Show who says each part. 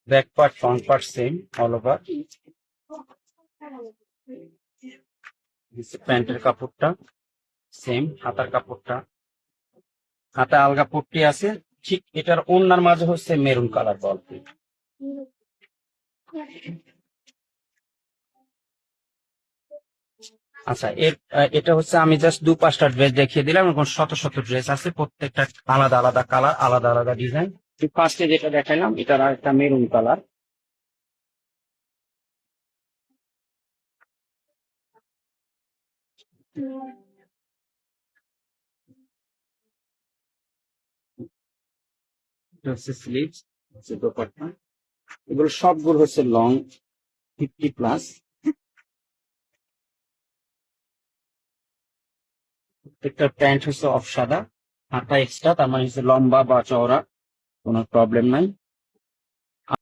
Speaker 1: Back part front part same all over. প্যান্টের কাপড়টা same, হাতার কাপড়টা, হাতে আলগা পট্টি আছে। ঠিক এটার ওড়নার মাঝে হচ্ছে মেরুন কালার বল। আচ্ছা, এটা হচ্ছে আমি জাস্ট 2-5টা ড্রেস দেখিয়ে দিলাম, এবং শত শত ড্রেস আছে, প্রত্যেকটা আলাদা আলাদা কালার, আলাদা আলাদা ডিজাইন। ফার্স্টে যেটা দেখাইলাম এটার আর একটা মেরুন কালার। এটা হচ্ছে স্লিভস, হচ্ছে দোপাট্টা। এগুলো সবগুলো হচ্ছে লং 50+। প্রত্যেকটা প্যান্ট হচ্ছে অফ সাদা, হাতা এক্সট্রা, তার মানে হচ্ছে লম্বা বা চওড়া, কোনো প্রবলেম নাই।